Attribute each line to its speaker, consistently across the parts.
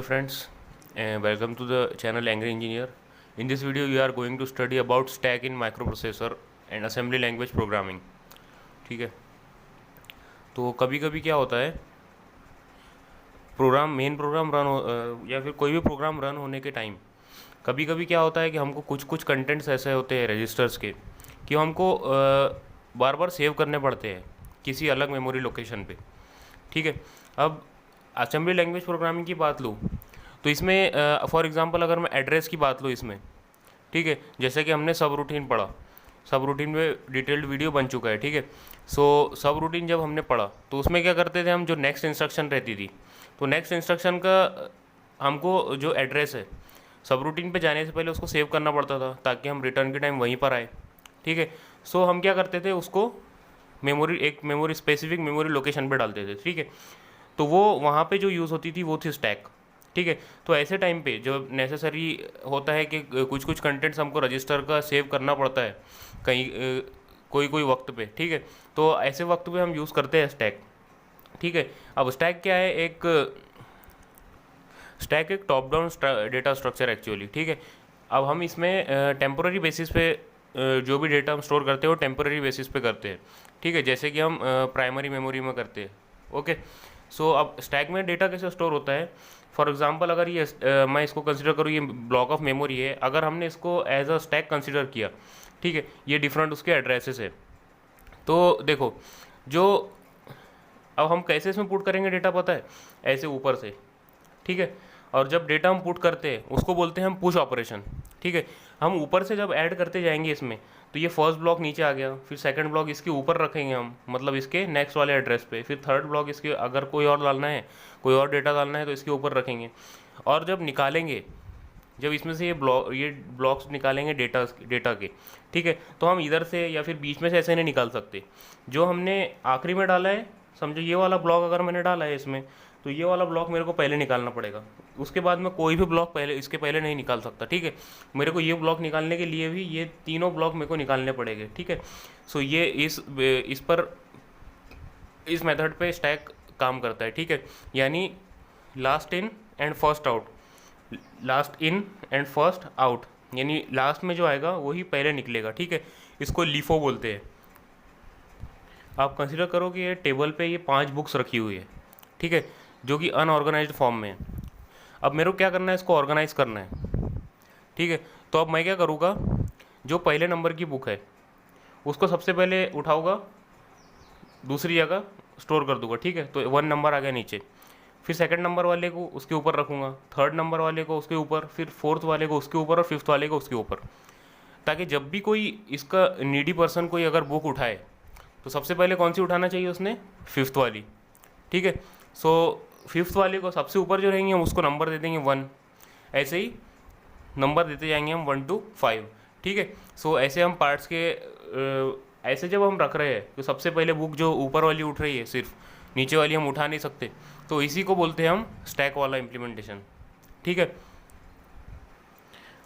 Speaker 1: friends, and welcome to the channel Angry Engineer. In this video we are going to study about stack in microprocessor and assembly language programming. ठीक है, तो कभी कभी क्या होता है, मेन प्रोग्राम रन हो या फिर कोई भी प्रोग्राम रन होने के टाइम कभी कभी क्या होता है कि हमको कुछ कंटेंट्स ऐसे होते हैं रजिस्टर्स के कि हमको बार बार सेव करने पड़ते हैं किसी अलग मेमोरी लोकेशन पे। ठीक है, अब असेंबली लैंग्वेज प्रोग्रामिंग की बात लूँ तो इसमें फॉर एग्जांपल अगर मैं एड्रेस की बात लूँ इसमें, ठीक है, जैसे कि हमने सब रूटीन पढ़ा, सब रूटीन में डिटेल्ड वीडियो बन चुका है। ठीक है, सो सब रूटीन जब हमने पढ़ा तो उसमें क्या करते थे हम, जो नेक्स्ट इंस्ट्रक्शन रहती थी तो नेक्स्ट इंस्ट्रक्शन का हमको जो एड्रेस है सब रूटीन पे जाने से पहले उसको सेव करना पड़ता था ताकि हम रिटर्न के टाइम वहीं पर आए। ठीक है, सो हम क्या करते थे, उसको मेमोरी स्पेसिफिक मेमोरी लोकेशन पे डालते थे। ठीक है, तो वो वहाँ पे जो यूज़ होती थी वो थी स्टैक। ठीक है, तो ऐसे टाइम पे जो नेसेसरी होता है कि कुछ कंटेंट्स हमको रजिस्टर का सेव करना पड़ता है कहीं कोई वक्त पे। ठीक है, तो ऐसे वक्त पे हम यूज़ करते हैं स्टैक। ठीक है, अब स्टैक क्या है, स्टैक एक top down data structure actually. ठीक है, अब हम इसमें टेम्पोररी बेसिस पे जो भी डेटा हम स्टोर करते हैं वो टेम्पोररी बेसिस पे करते हैं। ठीक है, जैसे कि हम प्राइमरी मेमोरी में करते हैं। ओके, सो अब स्टैक में डेटा कैसे स्टोर होता है, फॉर एग्जांपल अगर ये मैं इसको कंसिडर करूँ, ये ब्लॉक ऑफ मेमोरी है, अगर हमने इसको एज अ स्टैक कंसिडर किया, ठीक है, ये डिफरेंट उसके एड्रेसेस है। तो देखो, जो अब हम कैसे इसमें पुट करेंगे डेटा पता है, ऐसे ऊपर से। ठीक है, और जब डेटा हम पुट करते हैं उसको बोलते हैं हम पुश ऑपरेशन। ठीक है, हम ऊपर से जब ऐड करते जाएंगे इसमें तो ये फर्स्ट ब्लॉक नीचे आ गया, फिर सेकंड ब्लॉक इसके ऊपर रखेंगे हम, मतलब इसके नेक्स्ट वाले एड्रेस पे, फिर थर्ड ब्लॉक इसके अगर कोई और डालना है, कोई और डेटा डालना है तो इसके ऊपर रखेंगे। और जब निकालेंगे, जब इसमें से ये ब्लॉक्स निकालेंगे डेटा के, ठीक है, तो हम इधर से या फिर बीच में से ऐसे नहीं निकाल सकते। जो हमने आखिरी में डाला है, समझो ये वाला ब्लॉक अगर मैंने डाला है इसमें, तो ये वाला ब्लॉक मेरे को पहले निकालना पड़ेगा, उसके बाद मैं कोई भी ब्लॉक इसके पहले नहीं निकाल सकता। ठीक है, मेरे को ये ब्लॉक निकालने के लिए भी ये तीनों ब्लॉक मेरे को निकालने पड़ेंगे। ठीक है, सो ये इस मेथड पे स्टैक काम करता है। ठीक है, यानी last in and first out, last in and first out, यानी लास्ट में जो आएगा वही पहले निकलेगा। ठीक है, इसको लीफो बोलते हैं। आप कंसिडर करो कि ये टेबल पे ये 5 बुक्स रखी हुई है, ठीक है, जो कि अनऑर्गेनाइज्ड फॉर्म में है। अब मेरे को क्या करना है, इसको ऑर्गेनाइज करना है। ठीक है, तो अब मैं क्या करूँगा, जो पहले नंबर की बुक है उसको सबसे पहले उठाऊँगा, दूसरी जगह स्टोर कर दूँगा। ठीक है, तो 1 नंबर आ गया नीचे, फिर सेकंड नंबर वाले को उसके ऊपर रखूँगा, थर्ड नंबर वाले को उसके ऊपर, फिर फोर्थ वाले को उसके ऊपर और फिफ्थ वाले को उसके ऊपर, ताकि जब भी कोई इसका नीडी पर्सन कोई अगर बुक उठाए तो सबसे पहले कौन सी उठाना चाहिए उसने, फिफ्थ वाली। ठीक है, सो फिफ्थ वाले को सबसे ऊपर जो रहेंगे हम उसको नंबर दे देंगे 1, ऐसे ही नंबर देते जाएंगे हम 1 to 5। ठीक है, सो ऐसे हम पार्ट्स के ऐसे जब हम रख रहे हैं तो सबसे पहले बुक जो ऊपर वाली उठ रही है, सिर्फ नीचे वाली हम उठा नहीं सकते, तो इसी को बोलते हैं हम स्टैक वाला इम्प्लीमेंटेशन। ठीक है,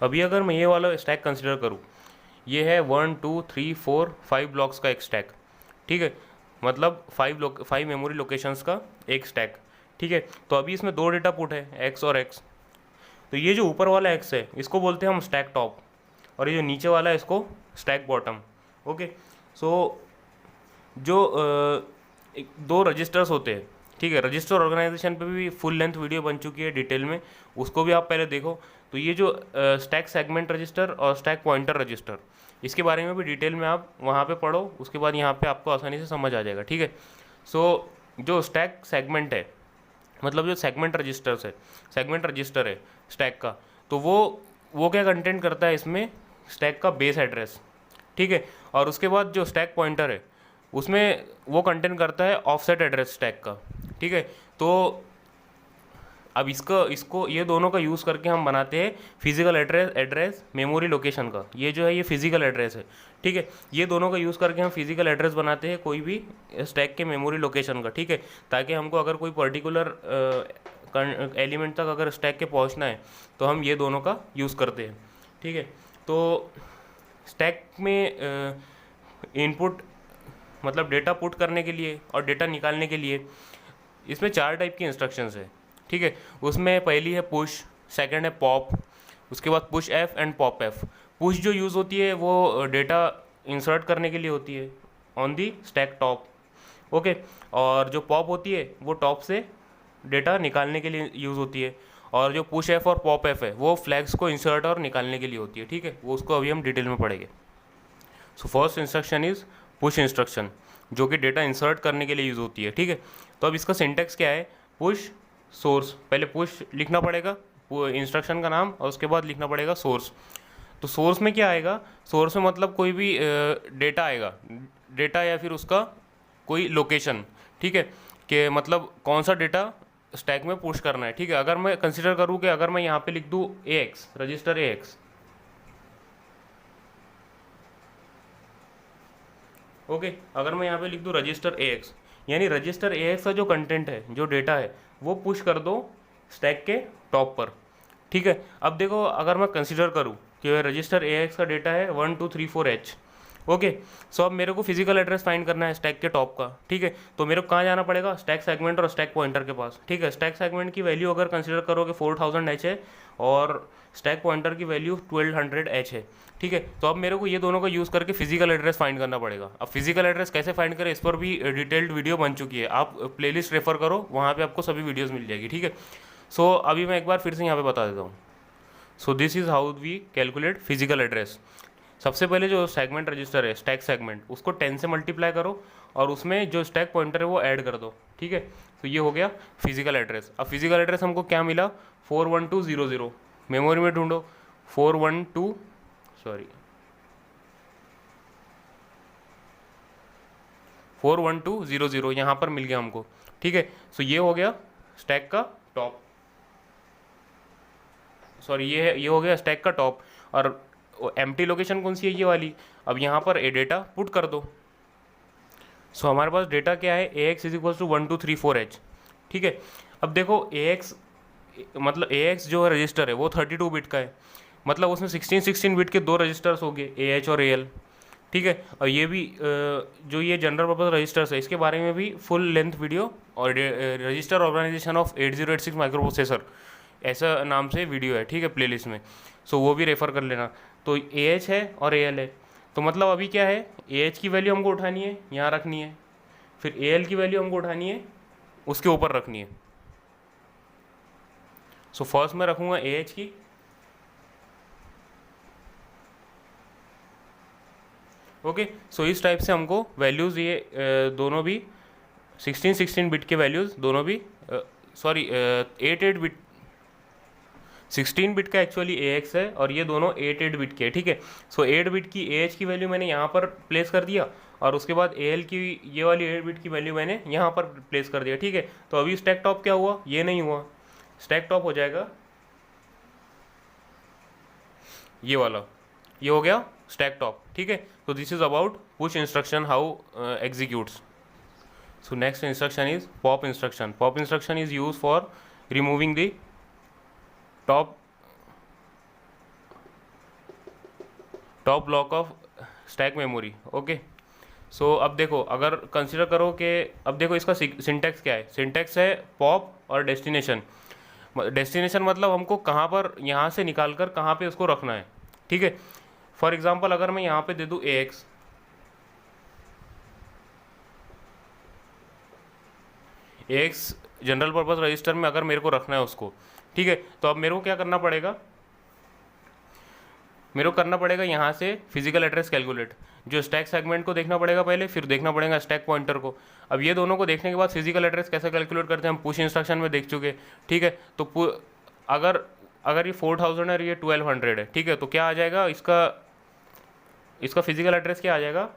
Speaker 1: अभी अगर मैं ये वाला स्टैक कंसिडर करूँ, ये है 1 2 3 4 5 ब्लॉक्स का एक स्टैक। ठीक है, मतलब 5 मेमोरी लोकेशंस का एक स्टैक। ठीक है, तो अभी इसमें 2 डेटा पुट है, एक्स और एक्स, तो ये जो ऊपर वाला एक्स है इसको बोलते हैं हम स्टैक टॉप, और ये जो नीचे वाला है इसको स्टैक बॉटम। ओके, सो जो 2 रजिस्टर्स होते हैं, ठीक है, रजिस्टर ऑर्गेनाइजेशन पे भी फुल लेंथ वीडियो बन चुकी है डिटेल में, उसको भी आप पहले देखो। तो ये जो स्टैक सेगमेंट रजिस्टर और स्टैक पॉइंटर रजिस्टर, इसके बारे में भी डिटेल में आप वहाँ पे पढ़ो, उसके बाद यहाँ पे आपको आसानी से समझ आ जाएगा। ठीक है, सो जो स्टैक सेगमेंट है, मतलब जो सेगमेंट रजिस्टर है स्टैक का, तो वो क्या कंटेंट करता है इसमें, स्टैक का बेस एड्रेस। ठीक है, और उसके बाद जो स्टैक पॉइंटर है उसमें वो कंटेंट करता है ऑफसेट एड्रेस स्टैक का। ठीक है, तो अब इसको ये दोनों का यूज़ करके हम बनाते हैं फिजिकल एड्रेस मेमोरी लोकेशन का। ये जो है ये फिजिकल एड्रेस है। ठीक है, ये दोनों का यूज़ करके हम फिजिकल एड्रेस बनाते हैं कोई भी स्टैक के मेमोरी लोकेशन का। ठीक है, ताकि हमको अगर कोई पर्टिकुलर एलिमेंट तक अगर स्टैक के पहुंचना है तो हम ये दोनों का यूज़ करते हैं। ठीक है, तो स्टैक में इनपुट मतलब डेटा पुट करने के लिए और डेटा निकालने के लिए इसमें 4 टाइप की इंस्ट्रक्शंस है। ठीक है। उसमें पहली है पुश, सेकंड है पॉप, उसके बाद push F and pop F. Push जो यूज़ होती है वो डेटा इंसर्ट करने के लिए होती है on the stack top, okay. और जो पॉप होती है वो टॉप से डेटा निकालने के लिए यूज़ होती है, और जो पुश एफ और पॉप एफ है वो फ्लैग्स को इंसर्ट और निकालने के लिए होती है, ठीक है। वो उसको अभी हम डिटेल में पढ़ेंगे। So first instruction is push instruction, जो कि डेटा इंसर्ट करने के लिए यूज़ होती है, ठीक है। तो अब इसका सिंटेक्स क्या है, पुश सोर्स, पहले पुश लिखना पड़ेगा वो इंस्ट्रक्शन का नाम, और उसके बाद लिखना पड़ेगा सोर्स। तो सोर्स में क्या आएगा, सोर्स में मतलब कोई भी डेटा आएगा, डेटा या फिर उसका कोई लोकेशन, ठीक है, कि मतलब कौन सा डेटा स्टैक में पुश करना है, ठीक है। अगर मैं कंसिडर करूँ कि अगर मैं यहाँ पे लिख दूँ AX, रजिस्टर AX, ओके। अगर मैं यहाँ पे लिख दूँ रजिस्टर AX, यानी रजिस्टर AX का जो कंटेंट है, जो डेटा है, वो पुश कर दो स्टैक के टॉप पर, ठीक है। अब देखो अगर मैं कंसिडर करूँ कि रजिस्टर AX का डेटा है 1234H, ओके। सो अब मेरे को फिजिकल एड्रेस फाइंड करना है स्टैक के टॉप का, ठीक है। तो मेरे को कहाँ जाना पड़ेगा, स्टैक सेगमेंट और स्टैक पॉइंटर के पास, ठीक है। स्टैक सेगमेंट की वैल्यू अगर कंसिडर करोगे 4000H है, और स्टैक पॉइंटर की वैल्यू 1200H है, ठीक है। तो अब मेरे को ये दोनों का यूज़ करके फिजिकल एड्रेस फाइंड करना पड़ेगा। अब फिजिकल एड्रेस कैसे फाइंड करें, इस पर भी डिटेल्ड वीडियो बन चुकी है, आप प्लेलिस्ट रेफर करो, वहाँ पे आपको सभी वीडियोस मिल जाएगी, ठीक है। सो अभी मैं एक बार फिर से यहाँ पे बता देता हूँ। So this is how we calculate physical address. सबसे पहले जो सेगमेंट रजिस्टर है, स्टैक सेगमेंट, उसको 10 से मल्टीप्लाई करो, और उसमें जो स्टैक पॉइंटर है वो ऐड कर दो, ठीक है। तो ये हो गया फिजिकल एड्रेस। अब फिजिकल एड्रेस हमको क्या मिला, 41200, मेमोरी में ढूंढो 41200 यहाँ पर मिल गया हमको, ठीक है। सो ये हो गया स्टैक का टॉप, सॉरी ये हो गया स्टैक का टॉप। और एम्प्टी लोकेशन कौन सी है, ये वाली। अब यहाँ पर ए डेटा पुट कर दो। सो हमारे पास डेटा क्या है, AX is equal to 1234H, ठीक है। अब देखो AX मतलब AX जो है रजिस्टर है वो 32 बिट का है, मतलब उसमें 16 बिट के दो रजिस्टर्स हो गए, AH और AL, ठीक है। और ये भी जो ये जनरल पर्पज रजिस्टर्स है, इसके बारे में भी फुल लेंथ वीडियो, और register organization of 8086 microprocessor ऐसा नाम से वीडियो है, ठीक है, प्लेलिस्ट में। सो वो भी रेफ़र कर लेना। तो AH है और AL है, तो मतलब अभी क्या है, AH की वैल्यू हमको उठानी है, यहाँ रखनी है, फिर AL की वैल्यू हमको उठानी है, उसके ऊपर रखनी है। सो फर्स्ट मैं रखूँगा AH की, ओके। सो इस टाइप से हमको वैल्यूज़ ये दोनों भी 16 बिट के वैल्यूज़ दोनों भी, सॉरी 8 बिट, 16 बिट का एक्चुअली AX है, और ये दोनों 8 बिट के, ठीक है। सो 8 बिट की AH की वैल्यू मैंने यहाँ पर प्लेस कर दिया, और उसके बाद AL की ये वाली 8 बिट की वैल्यू मैंने यहाँ पर प्लेस कर दिया, ठीक है। तो अभी स्टैक टॉप क्या हुआ, ये नहीं हुआ, स्टैक टॉप हो जाएगा ये वाला, ये हो गया स्टैक टॉप, ठीक है। तो this is about push instruction how executes. So next instruction is pop instruction. Pop instruction is use for removing the top block of stack memory, okay. सो अब देखो अगर कंसिडर करो कि अब देखो इसका सिंटेक्स क्या है, सिंटेक्स है पॉप और डेस्टिनेशन। डेस्टिनेशन मतलब हमको कहाँ पर यहाँ से निकाल कर कहाँ पे उसको रखना है, ठीक है। फॉर एग्जांपल अगर मैं यहाँ पे दे दूँ AX, जनरल पर्पस रजिस्टर में अगर मेरे को रखना है उसको, ठीक है। तो अब मेरे को क्या करना पड़ेगा, मेरे को करना पड़ेगा यहाँ से फिजिकल एड्रेस कैलकुलेट, जो स्टैक सेगमेंट को देखना पड़ेगा पहले, फिर देखना पड़ेगा स्टैक पॉइंटर को। अब ये दोनों को देखने के बाद फिजिकल एड्रेस कैसे कैलकुलेट करते हैं हम पुश इंस्ट्रक्शन में देख चुके, ठीक है। तो अगर ये 4000 है और ये 1200 है, ठीक है, तो क्या आ जाएगा इसका फिजिकल एड्रेस क्या आ जाएगा,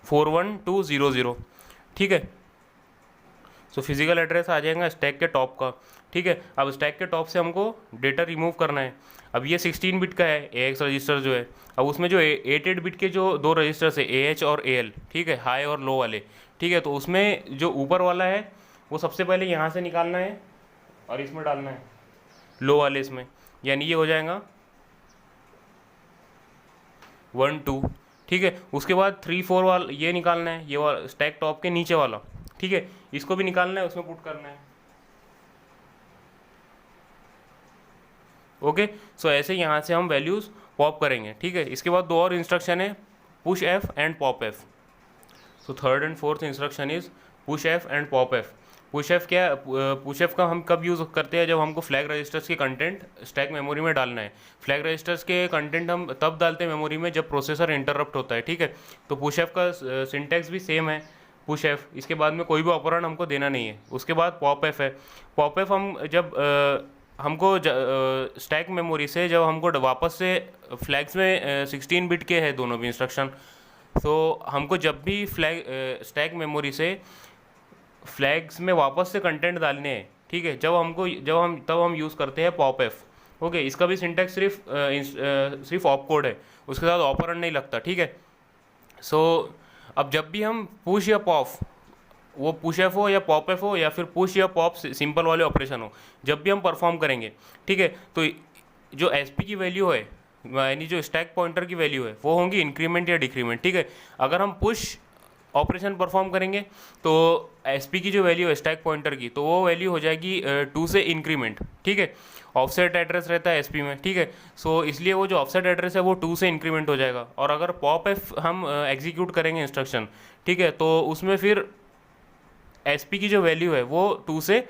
Speaker 1: 41200, ठीक है। सो फिजिकल एड्रेस आ जाएगा स्टैक के टॉप का, ठीक है। अब स्टैक के टॉप से हमको डेटा रिमूव करना है। अब ये 16 बिट का है AX रजिस्टर जो है, अब उसमें जो 8 बिट के जो दो रजिस्टर्स है AH और AL, ठीक है, हाई और लो वाले, ठीक है। तो उसमें जो ऊपर वाला है वो सबसे पहले यहाँ से निकालना है और इसमें डालना है लो वाले इसमें, यानी ये हो जाएगा 1 2, ठीक है। उसके बाद 3 4 वाला ये निकालना है, ये वाला स्टैक टॉप के नीचे वाला, ठीक है, इसको भी निकालना है, उसमें पुट करना है, ओके, सो ऐसे यहाँ से हम वैल्यूज़ पॉप करेंगे, ठीक है। इसके बाद दो और इंस्ट्रक्शन है, push F and pop F. So third and fourth instruction is push F and pop F. Push F क्या, पुश एफ का हम कब यूज़ करते हैं, जब हमको फ्लैग रजिस्टर्स के कंटेंट स्टैक मेमोरी में डालना है। फ्लैग रजिस्टर्स के कंटेंट हम तब डालते हैं मेमोरी में जब प्रोसेसर इंटरप्ट होता है, ठीक है। तो पुश एफ का सिंटैक्स भी सेम है, पुश एफ, इसके बाद में कोई भी ऑपरेंड हमको देना नहीं है। उसके बाद पॉप एफ है। पॉप एफ हम जब हमको स्टैक मेमोरी से जब हमको वापस से फ्लैग्स में 16 बिट के है दोनों भी इंस्ट्रक्शन, तो हमको जब भी फ्लैग स्टैक मेमोरी से फ्लैग्स में वापस से कंटेंट डालने हैं, ठीक है, तब हम यूज़ करते हैं पॉप एफ। ओके, इसका भी सिंटैक्स सिर्फ ऑप कोड है, उसके साथ ऑपरेंड नहीं लगता, ठीक है। सो अब जब भी हम पुश या पॉप, वो पुश एफ हो या पॉप एफ हो या फिर पुश या पॉप सिंपल वाले ऑपरेशन हो, जब भी हम परफॉर्म करेंगे, ठीक है, तो जो एस पी की वैल्यू है, यानी जो स्टैक पॉइंटर की वैल्यू है, वो होंगी इंक्रीमेंट या डिक्रीमेंट, ठीक है। अगर हम पुश ऑपरेशन परफॉर्म करेंगे तो एस पी की जो वैल्यू है स्टैक पॉइंटर की, तो वो वैल्यू हो जाएगी 2 से इंक्रीमेंट, ठीक है। ऑफसेट एड्रेस रहता है एसपी में, ठीक है। सो इसलिए वो जो ऑफसेट एड्रेस है वो 2 से इंक्रीमेंट हो जाएगा। और अगर पॉप एफ हम एग्जीक्यूट करेंगे इंस्ट्रक्शन, ठीक है, तो उसमें फिर एसपी की जो वैल्यू है वो 2 से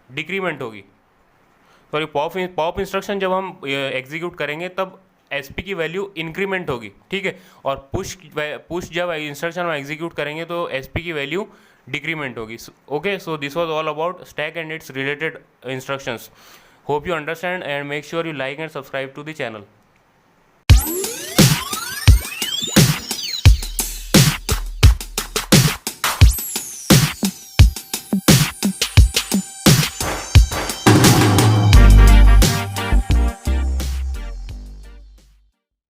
Speaker 1: डिक्रीमेंट होगी। सॉरी, पॉप इंस्ट्रक्शन जब हम एग्जीक्यूट करेंगे तब एसपी की वैल्यू इंक्रीमेंट होगी, ठीक है। और पुश जब इंस्ट्रक्शन हम एग्जीक्यूट करेंगे तो एसपी की वैल्यू डिक्रीमेंट होगी। Okay, so this was all about stack and it's related instructions. Hope you understand and make sure you like and subscribe to the channel.